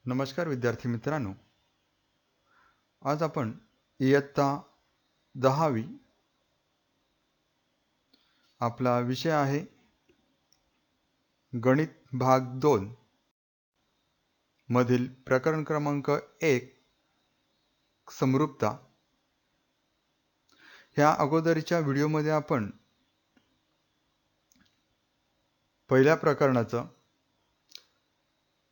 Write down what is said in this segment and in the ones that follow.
नमस्कार विद्यार्थी मित्रांनो, आज आपण इयत्ता 10वी आपला विषय आहे गणित भाग 2 मधील प्रकरण क्रमांक 1 समरूपता। ह्या अगोदरच्या व्हिडिओमध्ये आपण पहिल्या प्रकरणाचं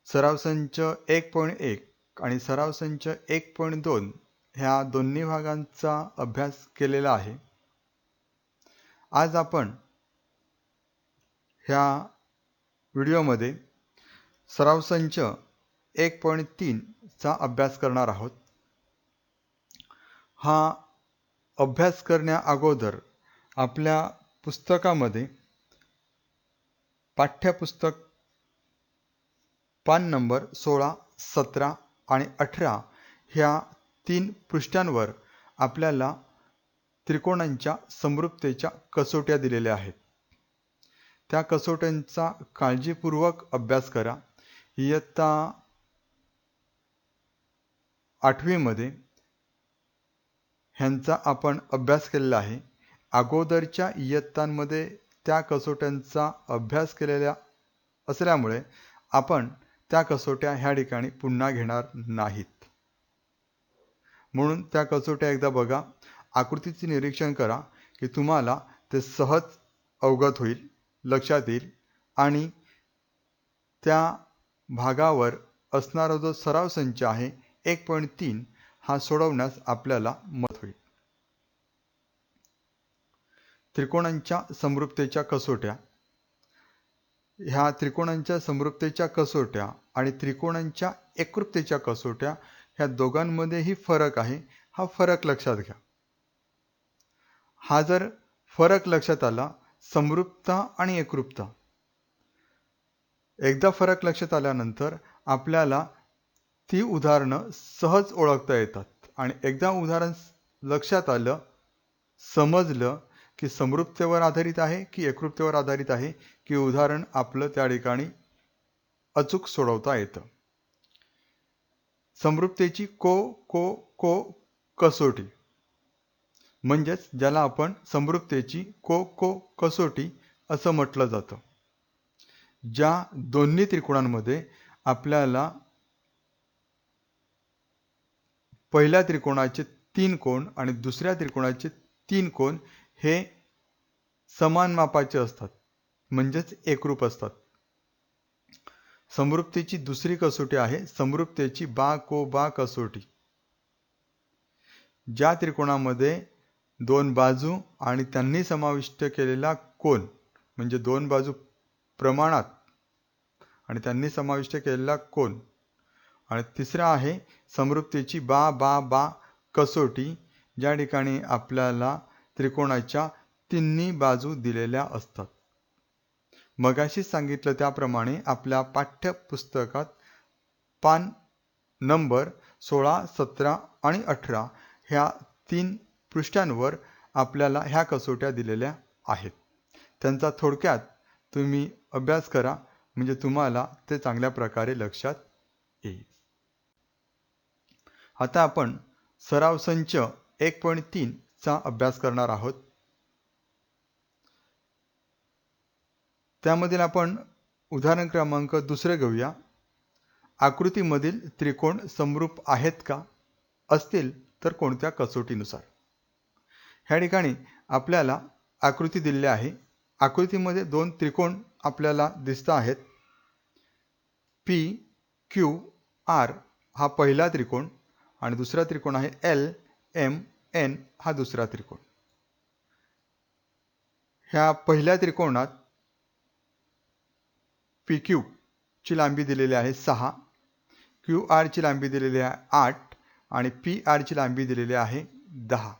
सराव संच 1.1 आणि सराव संच 1.2 ह्या दोन्ही भागांचा अभ्यास केलेला आहे। आज आपण ह्या व्हिडिओमध्ये सराव संच 1.3 चा अभ्यास करणार आहोत। हा अभ्यास करण्या अगोदर आपल्या पुस्तकामध्ये पाठ्यपुस्तक पान नंबर 16, 17 आणि 18 ह्या 3 पृष्ठांवर आपल्याला त्रिकोणांच्या समरूपतेच्या कसोट्या दिलेल्या आहेत। त्या कसोट्यांचा काळजीपूर्वक अभ्यास करा। इयत्ता 8वी मध्ये ह्यांचा आपण अभ्यास केलेला आहे। अगोदरच्या इयत्तांमध्ये त्या कसोट्यांचा अभ्यास केलेला असल्यामुळे आपण त्या कसोट्या ह्या ठिकाणी पुन्हा घेणार नाहीत। म्हणून त्या कसोट्या एकदा बघा, आकृतीचे निरीक्षण करा की तुम्हाला ते सहज अवगत होईल, लक्षात येईल आणि त्या भागावर असणारा जो सराव संच आहे 1.3 हा सोडवण्यास आपल्याला मदत होईल। त्रिकोणांच्या समरूपतेच्या कसोट्या। ह्या त्रिकोणांच्या समरूपतेच्या कसोट्या आणि त्रिकोणांच्या एकरूपतेच्या कसोट्या ह्या दोघांमध्येही फरक आहे। हा फरक लक्षात घ्या। हा जर फरक लक्षात आला, समरूपता आणि एकरूपता, एकदा फरक लक्षात आल्यानंतर आपल्याला ती उदाहरणं सहज ओळखता येतात आणि एकदा उदाहरण लक्षात आलं, समजलं की समरूपतेवर आधारित आहे की एकरूपतेवर आधारित आहे की उदाहरण आपलं त्या ठिकाणी अचूक सोडवता येतं। समरूपतेची कसोटी म्हणजेच ज्याला आपण समरूपतेची कसोटी असं म्हटलं जातं। ज्या दोन्ही त्रिकोणांमध्ये आपल्याला पहिल्या त्रिकोणाचे 3 कोन आणि दुसऱ्या त्रिकोणाचे 3 कोन हे समान मापाचे असतात, म्हणजेच एकरूप असतात। समरूपतेची दुसरी कसोटी आहे समरूपतेची बा कसोटी। ज्या त्रिकोणामध्ये 2 बाजू आणि त्यांनी समाविष्ट केलेला कोन, म्हणजे 2 बाजू प्रमाणात आणि त्यांनी समाविष्ट केलेला कोन, आणि तिसरा आहे समरूपतेची बा कसोटी, ज्या ठिकाणी आपल्याला त्रिकोणाच्या तिन्ही बाजू दिलेल्या असतात। मगाशी सांगितलं त्याप्रमाणे आपल्या पाठ्यपुस्तकात पान नंबर 16, 17 आणि 18 ह्या 3 पृष्ठांवर आपल्याला ह्या कसोट्या दिलेल्या आहेत। त्यांचा थोडक्यात तुम्ही अभ्यास करा, म्हणजे तुम्हाला ते चांगल्या प्रकारे लक्षात येईल। आता आपण सराव संच 1.3 चा अभ्यास करणार आहोत। त्यामधील आपण उदाहरण क्रमांक 2 घेऊया। आकृतीमधील त्रिकोण समरूप आहेत का? असतील तर कोणत्या कसोटीनुसार? ह्या ठिकाणी आपल्याला आकृती दिलेली आहे। आकृतीमध्ये 2 त्रिकोण आपल्याला दिसत आहेत। पी क्यू आर हा पहिला त्रिकोण आणि दुसरा त्रिकोण आहे एल एम एन हा दुसरा त्रिकोण। ह्या पहिल्या त्रिकोणात पी क्यू ची लांबी दिलेली आहे 6, क्यू आर ची लांबी दिलेली आहे 8 आणि पी आर ची लांबी दिलेली आहे 10।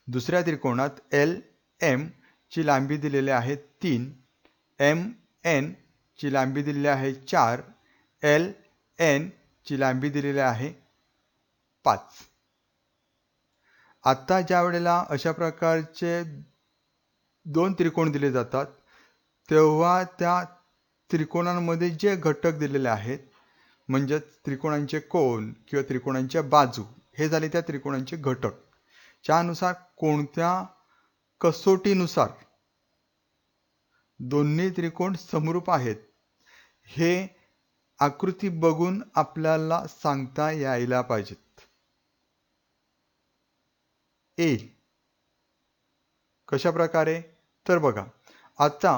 दुसऱ्या त्रिकोणात एल एम ची लांबी दिलेली आहे 3, एम एन ची लांबी दिलेली आहे 4, एल एन ची लांबी दिलेली आहे 5। आता ज्या वेळेला अशा प्रकारचे 2 त्रिकोण दिले जातात तेव्हा त्या त्रिकोणांमध्ये जे घटक दिलेले आहेत म्हणजे त्रिकोणांचे कोन किंवा त्रिकोणांच्या बाजू हे झाले त्या त्रिकोणांचे घटक, त्यानुसार कोणत्या कसोटीनुसार दोन्ही त्रिकोण समरूप आहेत हे आकृती बघून आपल्याला सांगता यायला पाहिजेत. येईल कशा प्रकारे? तर बघा, आता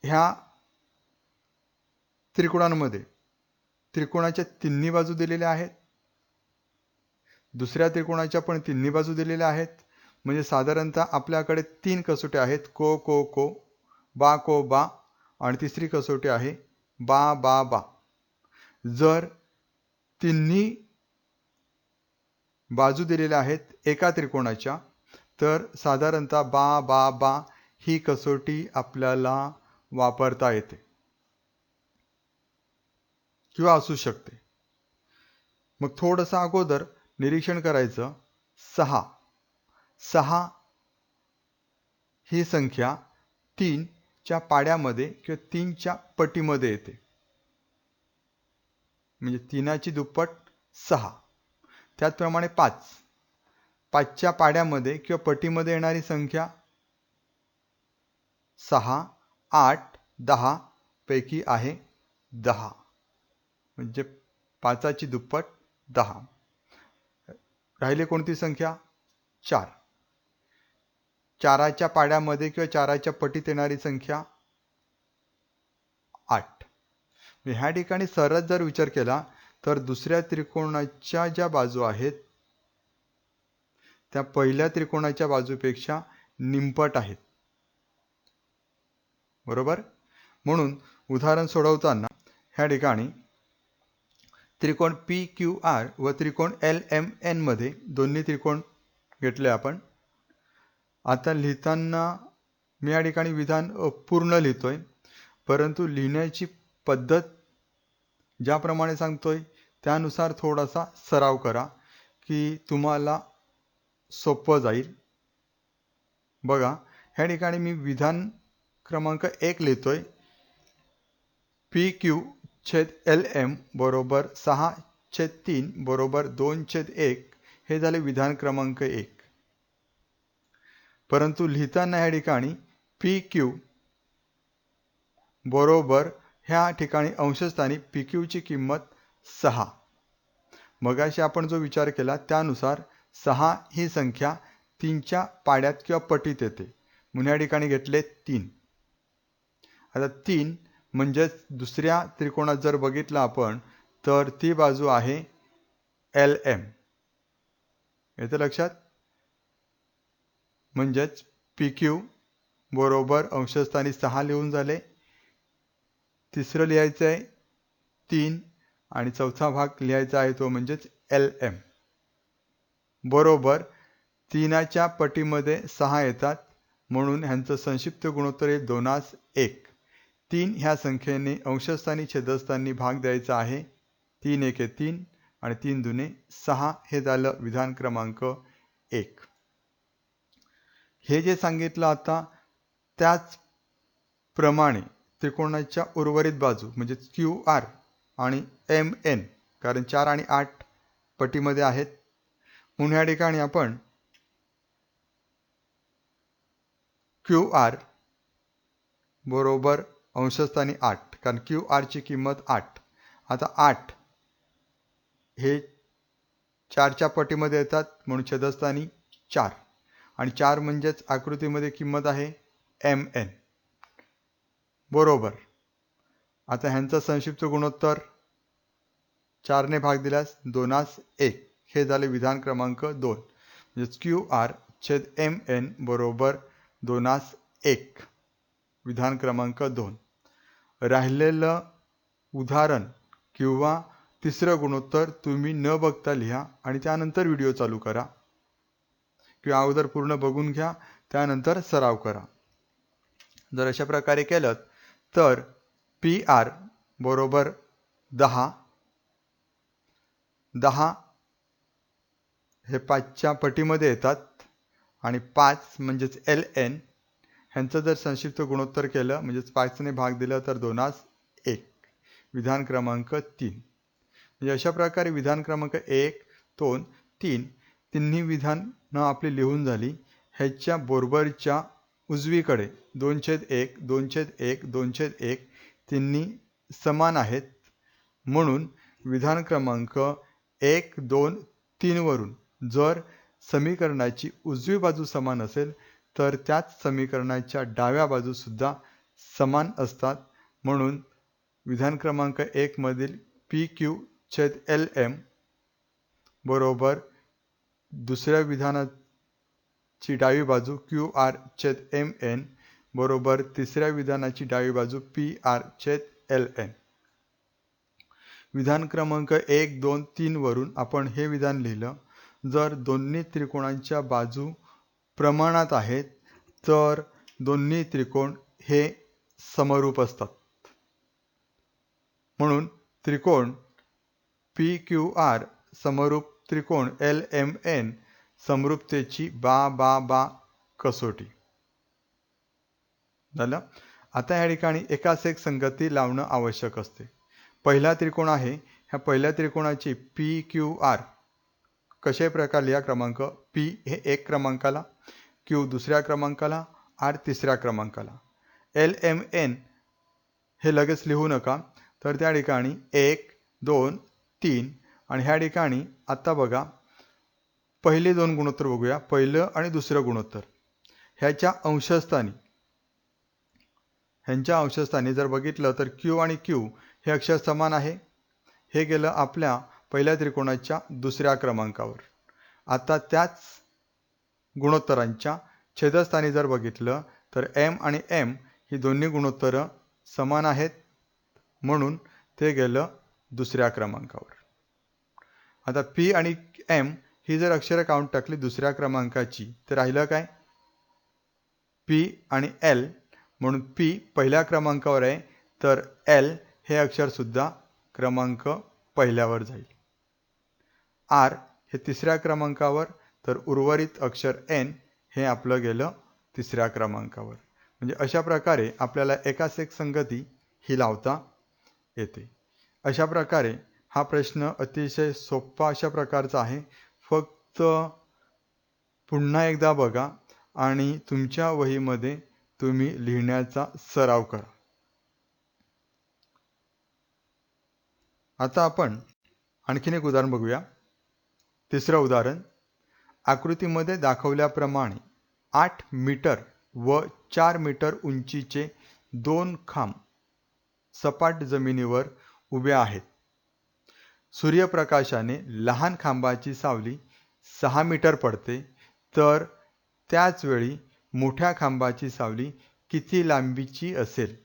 ह्या त्रिकोणांमध्ये त्रिकोणाच्या तिन्ही बाजू दिलेल्या आहेत, दुसऱ्या त्रिकोणाच्या पण तिन्ही बाजू दिलेल्या आहेत. म्हणजे साधारणतः आपल्याकडे 3 कसोट्या आहेत, को को को, बा को बा, आणि तिसरी कसोटी आहे बा बा बा. जर तिन्ही बाजू दिलेल्या आहेत एका त्रिकोणाच्या, तर साधारणतः बा बा बा ही कसोटी आपल्याला वापरता येते किंवा असू शकते. मग थोडंसं अगोदर निरीक्षण करायचं. 6 ही संख्या 3 च्या पाड्यामध्ये किंवा 3 च्या पटीमध्ये येते. म्हणजे 3 ची दुप्पट 6. त्याचप्रमाणे 5 च्या पाड्यामध्ये किंवा पटीमध्ये येणारी संख्या 6, 8, 10 पैकी आहे 10. म्हणजे 5 ची दुप्पट 10. राहिली कोणती संख्या? 4. 4 च्या पाड्यामध्ये किंवा 4 च्या पटीत येणारी संख्या 8. ह्या ठिकाणी सरळ जर विचार केला तर दुसऱ्या त्रिकोणाच्या ज्या बाजू आहेत त्या पहिल्या त्रिकोणाच्या बाजूपेक्षा निमपट आहेत. बरोबर? म्हणून उदाहरण सोडवताना ह्या ठिकाणी त्रिकोण PQR व त्रिकोण LMN मध्ये दोन्ही त्रिकोण घेतले आपण. आता लिहिताना मी या ठिकाणी विधान पूर्ण लिहितोय, परंतु लिहिण्याची पद्धत ज्याप्रमाणे सांगतोय त्यानुसार थोडासा सराव करा की तुम्हाला सोपं जाईल. बघा, ह्या ठिकाणी मी विधान क्रमांक 1 लिहितोय. PQ/LM बरोबर 6/3 बरोबर 2/1 हे झाले विधान क्रमांक 1. परंतु लिहिताना ह्या ठिकाणी PQ बरोबर ह्या ठिकाणी अंशस्थानी PQ ची किंमत 6. मगाशी आपण जो विचार केला त्यानुसार 6 ही संख्या 3 च्या पाड्यात किंवा पटीत येते, म्हणून या ठिकाणी घेतले 3. आता 3 म्हणजेच दुसऱ्या त्रिकोणात जर बघितलं आपण तर ती बाजू आहे LM. येतं लक्षात? म्हणजेच PQ बरोबर अंशस्थानी 6 लिहून झाले. तिसरं लिहायचं आहे 3 आणि चौथा भाग लिहायचा आहे तो म्हणजेच LM बरोबर 3 च्या पटीमध्ये 6 येतात, म्हणून ह्यांचं संक्षिप्त गुणोत्तर आहे 2:1. 3 ह्या संख्येने अंशस्थानी छेदस्थानी भाग द्यायचा आहे. 3 1 3 आणि 3 2 6 हे झालं विधान क्रमांक 1. हे जे सांगितलं आता त्याचप्रमाणे त्रिकोणाच्या उर्वरित बाजू म्हणजे QR आणि MN, कारण 4 आणि 8 पटीमध्ये आहेत, म्हणून या ठिकाणी आपण QR बरोबर अंशस्थानी 8, कारण QR ची किंमत 8. आता 8 हे 4 च्या पटीमध्ये येतात, म्हणून छेदस्थानी 4 आणि 4 म्हणजेच आकृतीमध्ये किंमत आहे MN बरोबर. आता ह्यांचा संक्षिप्त गुणोत्तर 4 ने भाग दिल्यास 2:1 हे झाले विधान क्रमांक 2. म्हणजे QR/MN बरोबर 2:1 विधान क्रमांक 2. राहिलेलं उदाहरण किंवा तिसरं गुणोत्तर तुम्ही न बघता लिहा आणि त्यानंतर व्हिडिओ चालू करा किंवा अगोदर पूर्ण बघून घ्या, त्यानंतर सराव करा. जर अशा प्रकारे केलं तर PR बरोबर 10 हे 5 च्या पटीमध्ये येतात आणि 5 म्हणजेच LN ह्यांचं जर संक्षिप्त गुणोत्तर केलं म्हणजेच 5 ने भाग दिलं तर 2:1 1. विधान क्रमांक 3. म्हणजे अशा प्रकारे विधान क्रमांक 1, 2, 3 तिन्ही विधानं आपली लिहून झाली. ह्याच्या बरोबरच्या उजवीकडे 2/1, 2/1, 2/1 तिन्ही समान आहेत. म्हणून विधान क्रमांक 1, 2, 3 वरून जर समीकरणाची उजवी बाजू समान असेल तर त्याच समीकरणाच्या डाव्या बाजू सुद्धा समान असतात. म्हणून विधान क्रमांक 1 मधील PQ/LM बरोबर दुसऱ्या विधानाची डावी बाजू QR/MN बरोबर तिसऱ्या विधानाची डावी बाजू PR/LN. विधान क्रमांक 1, 2, 3 वरून आपण हे विधान लिहिलं. जर दोन्ही त्रिकोणांच्या बाजू प्रमाणात आहेत तर दोन्ही त्रिकोण हे समरूप असतात. म्हणून त्रिकोण PQR समरूप त्रिकोण LMN समरूपतेची बा कसोटी. झालं. आता या ठिकाणी एकास एक संगती लावणं आवश्यक असते. पहिला त्रिकोण आहे, ह्या पहिल्या त्रिकोणाची PQR कशा प्रकारे लिहा. क्रमांक P हे 1 क्रमांकाला, Q दुसऱ्या क्रमांकाला, R तिसऱ्या क्रमांकाला. LMN हे लगेच लिहू नका. तर त्या ठिकाणी 1, 2, 3 आणि ह्या ठिकाणी आता बघा पहिले दोन गुणोत्तर बघूया. पहिलं आणि दुसरं गुणोत्तर ह्याच्या अंशस्थानी जर बघितलं तर Q आणि Q हे अक्षर समान आहे. हे गेलं आपल्या पहिल्या त्रिकोणाच्या दुसऱ्या क्रमांकावर. आता त्याच गुणोत्तरांच्या छेदस्थानी जर बघितलं तर M आणि M ही दोन्ही गुणोत्तरं समान आहेत. म्हणून ते गेलं दुसऱ्या क्रमांकावर. आता P आणि M ही जर अक्षरं काढून टाकली दुसऱ्या क्रमांकाची तर राहिलं काय? P आणि L. म्हणून P पहिल्या क्रमांकावर आहे तर L हे अक्षर सुद्धा क्रमांक पहिल्यावर जाईल. R हे तिसऱ्या क्रमांकावर तर उर्वरित अक्षर N हे आपलं गेलं तिसऱ्या क्रमांकावर. म्हणजे अशा प्रकारे आपल्याला एकास एक संगती ही लावता येते. अशा प्रकारे हा प्रश्न अतिशय सोपा अशा प्रकारचा आहे. फक्त पुन्हा एकदा बघा आणि तुमच्या वहीमध्ये तुम्ही लिहिण्याचा सराव करा. आता आपण आणखीन एक उदाहरण बघूया. तिसरं उदाहरण, आकृतीमध्ये दाखवल्याप्रमाणे 8 मीटर व 4 मीटर उंचीचे 2 खांब सपाट जमिनीवर उभे आहेत. सूर्यप्रकाशाने लहान खांबाची सावली 6 मीटर पडते, तर त्याच वेळी मोठ्या खांबाची सावली किती लांबीची असेल?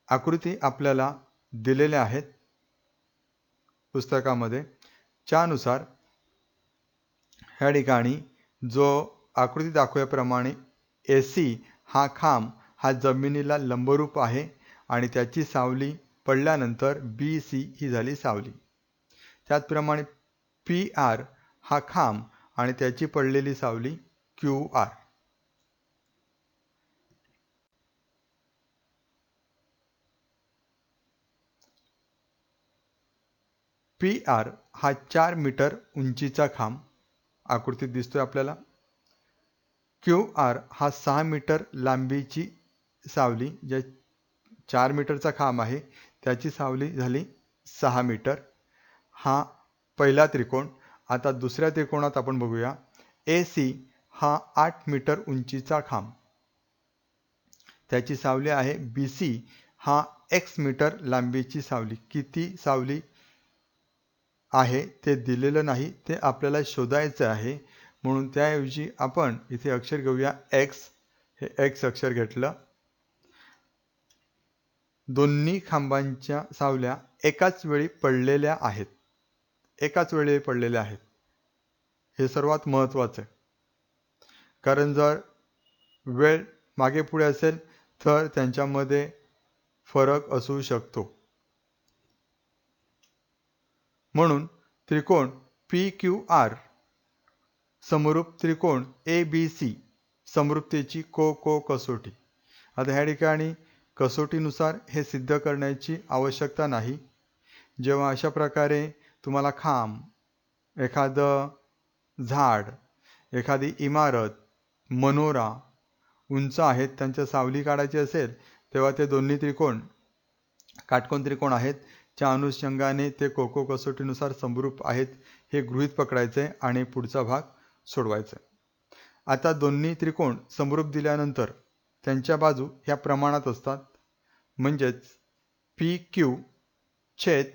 आकृती आपल्याला दिलेल्या आहेत पुस्तकामध्ये. त्यानुसार ह्या ठिकाणी जो आकृती दाखवल्याप्रमाणे AC हा खांब हा जमिनीला लंबरूप आहे आणि त्याची सावली पडल्यानंतर BC ही झाली सावली. त्याचप्रमाणे PR हा खांब आणि त्याची पडलेली सावली QR. PR हा 4 मीटर उंचीचा खांब आकृतीत दिसतोय आपल्याला. QR हा 6 मीटर लांबीची सावली, ज्या 4 मीटरचा खांब आहे त्याची सावली झाली 6 मीटर. हा पहिला त्रिकोण. आता दुसऱ्या त्रिकोणात आपण बघूया. AC हा 8 मीटर उंचीचा खांब, त्याची सावली आहे BC हा X मीटर लांबीची सावली. किती सावली आहे ते दिलेलं नाही, ते आपल्याला शोधायचं आहे. म्हणून त्याऐवजी आपण इथे अक्षर घेऊया X. हे X अक्षर घेतलं. दोन्ही खांबांच्या सावल्या एकाच वेळी पडलेल्या आहेत. हे सर्वात महत्त्वाचं आहे. कारण जर वेळ मागे पुढे असेल तर त्यांच्यामध्ये फरक असू शकतो. म्हणून त्रिकोण PQR समरूप त्रिकोण ABC समरूपतेची कसोटी. आता ह्या ठिकाणी कसोटीनुसार हे सिद्ध करण्याची आवश्यकता नाही. जेव्हा अशा प्रकारे तुम्हाला खांब, एखादं झाड, एखादी इमारत, मनोरा उंच आहेत त्यांच्या सावली काढायची असेल, तेव्हा ते दोन्ही त्रिकोण काटकोन त्रिकोण आहेत, त्या अनुषंगाने ते कोको कसोटीनुसार समरूप आहेत हे गृहीत पकडायचे आणि पुढचा भाग सोडवायचा. आता दोन्ही त्रिकोण समरूप दिल्यानंतर त्यांच्या बाजू ह्या प्रमाणात असतात. म्हणजेच PQ छेद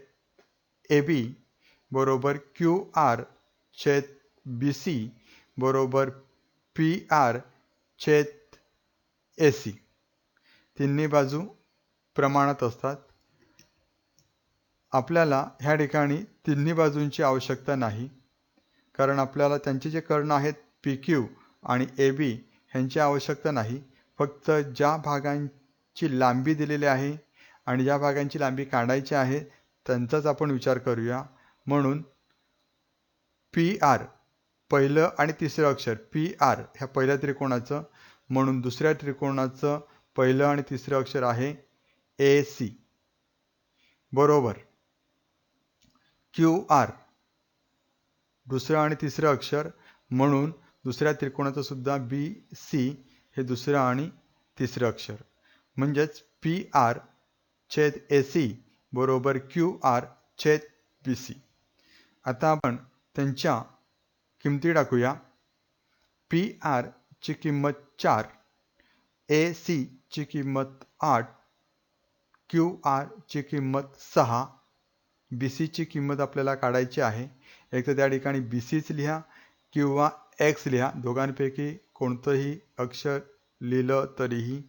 AB बरोबर QR छेद BC बरोबर PR छेद AC. तिन्ही बाजू प्रमाणात असतात. आपल्याला ह्या ठिकाणी तिन्ही बाजूंची आवश्यकता नाही, कारण आपल्याला त्यांचे जे कर्ण आहेत PQ आणि AB ह्यांची आवश्यकता नाही. फक्त ज्या भागांची लांबी दिलेली आहे आणि ज्या भागांची लांबी काढायची आहे त्यांचाच आपण विचार करूया. म्हणून PR पहिलं आणि तिसरं अक्षर PR ह्या पहिल्या त्रिकोणाचं, म्हणून दुसऱ्या त्रिकोणाचं पहिलं आणि तिसरं अक्षर आहे AC बरोबर QR दुसरं आणि तिसरं अक्षर, म्हणून दुसऱ्या त्रिकोणाचं सुद्धा BC हे दुसरं आणि तिसरं अक्षर. म्हणजेच PR छेद AC बरोबर QR छेद BC. आता आपण त्यांच्या किमती टाकूया. PR ची किंमत 4, AC ची किंमत 8, QR ची किंमत 6, BC ची किंमत आपल्याला काढायची आहे. एक तर त्या ठिकाणी BCच लिहा किंवा X लिहा, दोघांपैकी कोणतंही अक्षर लिहिलं तरीही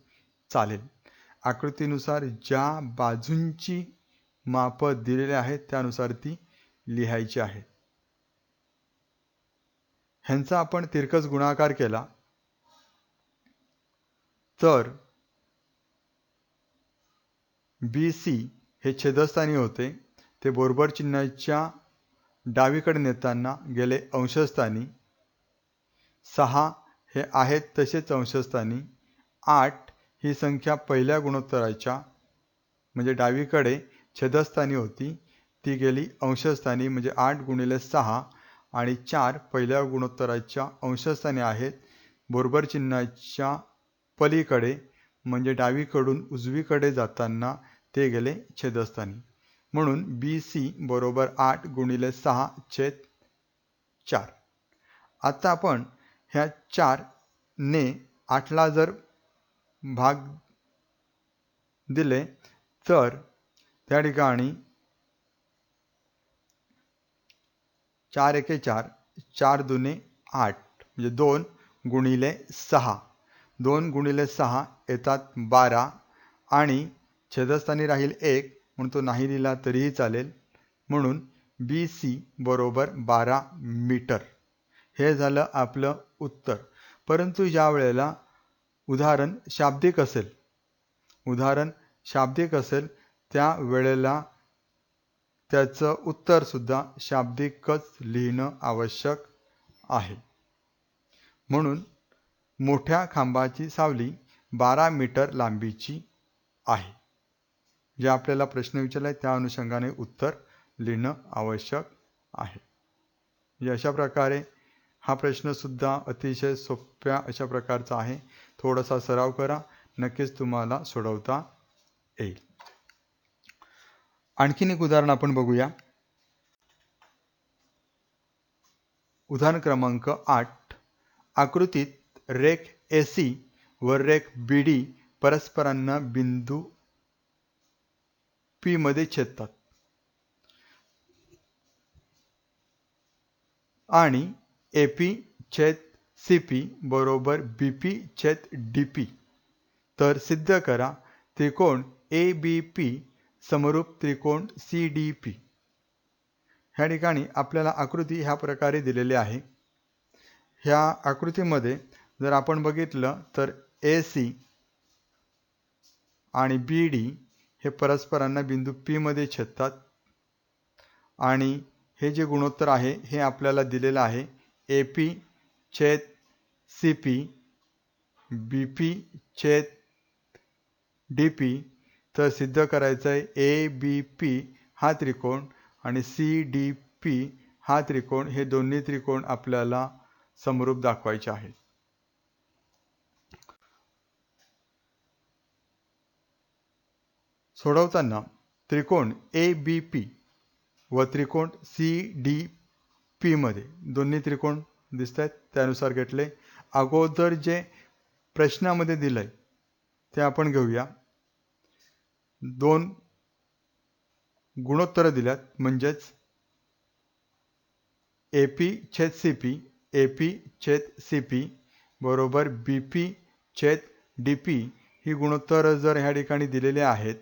चालेल. आकृतीनुसार ज्या बाजूंची मापं दिलेली आहेत त्यानुसार ती लिहायची आहे. ह्यांचा आपण तिरकस गुणाकार केला तर BC हे छेदस्थानी होते, ते बरोबर चिन्हाच्या डावीकडे नेताना गेले अंशस्थानी. 6 हे आहेत तसेच अंशस्थानी. 8 ही संख्या पहिल्या गुणोत्तराच्या म्हणजे डावीकडे छेदस्थानी होती, ती गेली अंशस्थानी म्हणजे 8 गुणिले 6, आणि 4 पहिल्या गुणोत्तराच्या अंशस्थानी आहेत, बरोबर चिन्हाच्या पलीकडे म्हणजे डावीकडून उजवीकडे जाताना ते गेले छेदस्थानी. म्हणून BC बरोबर 8 गुणिले 6 छेद 4. आता आपण ह्या 4 ने 8ला जर भाग दिले तर त्या ठिकाणी 4 एके 4, 4 दुने 8 म्हणजे 2 गुणिले 6. 2 गुणिले 6 येतात 12 आणि छेदस्थानी राहील 1 म्हणून तो नाही लिहिला तरीही चालेल. म्हणून BC बरोबर 12 मीटर. हे झालं आपलं उत्तर. परंतु ज्या वेळेला उदाहरण शाब्दिक असेल त्या वेळेला त्याचं उत्तरसुद्धा शाब्दिकच लिहिणं आवश्यक आहे. म्हणून मोठ्या खांबाची सावली 12 मीटर लांबीची आहे. जे आपल्याला प्रश्न विचारला आहे त्या अनुषंगाने उत्तर लिहिणं आवश्यक आहे. म्हणजे अशा प्रकारे हा प्रश्नसुद्धा अतिशय सोप्या अशा प्रकारचा आहे. थोडासा सराव करा, नक्कीच तुम्हाला सोडवता येईल. आणखीन एक उदाहरण आपण बघूया. उदाहरण क्रमांक 8. आकृतीत रेख AC व रेख BD परस्परांना बिंदू P मध्ये छेदतात आणि AP छेद CP बरोबर BP छेद DP. तर सिद्ध करा त्रिकोण ABP समरूप त्रिकोण CDP. ह्या ठिकाणी आपल्याला आकृती ह्या प्रकारे दिलेली आहे. ह्या आकृतीमध्ये जर आपण बघितलं तर AC आणि BD हे परस्परांना बिंदू P मध्ये छेदतात आणि हे जे गुणोत्तर आहे हे आपल्याला दिलेलं आहे AP छेद CP BP छेद डी पी, तर सिद्ध करायचं आहे ए बी पी हा त्रिकोण आणि सी डी पी हा त्रिकोण, हे दोन्ही त्रिकोण आपल्याला समरूप दाखवायचे आहेत. सोडवताना त्रिकोण ए बी पी व त्रिकोण सी डी पी मध्ये दोन्ही त्रिकोण दिसत आहेत, त्यानुसार घेतले. अगोदर जे प्रश्नामध्ये दिलंय ते आपण घेऊया. दोन गुणोत्तर दिल्यात, म्हणजेच ए पी छेद सी पी, ए पी छेद सी पी बरोबर बी पी छेद डी पी ही गुणोत्तर जर ह्या ठिकाणी दिलेले आहेत,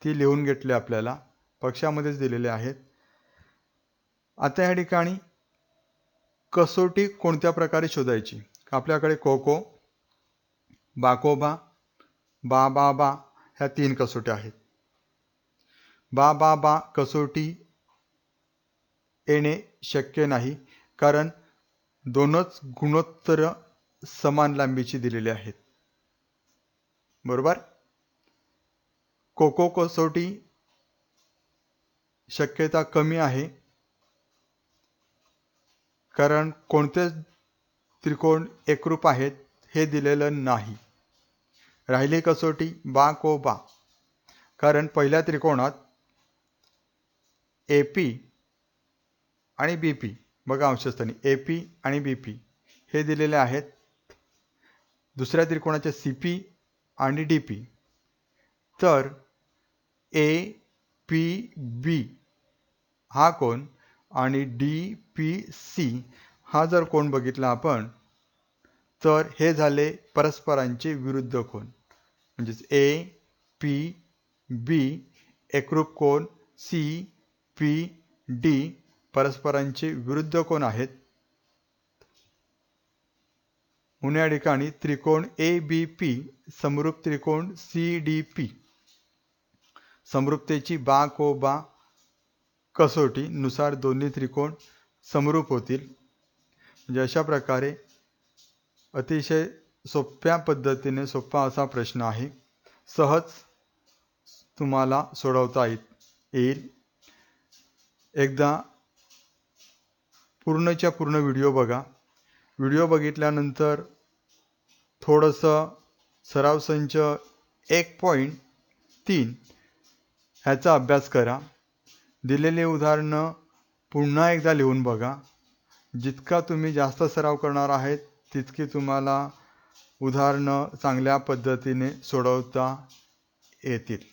ती लिहून घेतली आपल्याला, पक्षामध्येच दिलेले आहेत. आता ह्या ठिकाणी कसोटी कोणत्या प्रकारे शोधायची? आपल्याकडे कोको, बाकोबा, बा बा बा ह्या 3 कसोट्या आहेत. बा बा बा कसोटी येणे शक्य नाही, कारण दोनच गुणोत्तर समान लांबीची दिलेली आहेत. बरोबर. कोको कसोटी शक्यता कमी आहे, कारण कोणते त्रिकोण एकरूप आहेत हे दिलेलं नाही. राहिली कसोटी बा को बा, कारण पहिल्या त्रिकोणात ए पी आणि बी पी, बघा अंशस्थानी ए पी आणि बी पी हे दिलेले आहेत. दुसऱ्या त्रिकोणाचे सी पी आणि डी पी, तर ए पी बी हा कोण आणि डी पी सी हा जर कोण बघितला आपण, तर हे झाले परस्परांचे विरुद्ध कोण. म्हणजेच ए पी बी एकरूप कोण, सी पी डी परस्परांचे विरुद्ध कोण आहेत. म्हणून या ठिकाणी त्रिकोण ए बी पी समरूप त्रिकोण सी डी पी, समरूपतेची बा को बा कसोटी नुसार दोन्ही त्रिकोण समरूप होतील. म्हणजे अशा प्रकारे अतिशय सोप्या पद्धतीने सोपा असा प्रश्न आहे, सहज तुम्हाला सोडवता येईल. एकदा पूर्णच्या पूर्ण व्हिडिओ बघा. व्हिडिओ बघितल्यानंतर थोडंसं सराव संच 1.3 ह्याचा अभ्यास करा. दिलेले उदाहरणं पुन्हा एकदा लिहून बघा. जितका तुम्ही जास्त सराव करणार आहेत, तितकी तुम्हाला उदाहरणं चांगल्या पद्धतीने सोडवता येतील.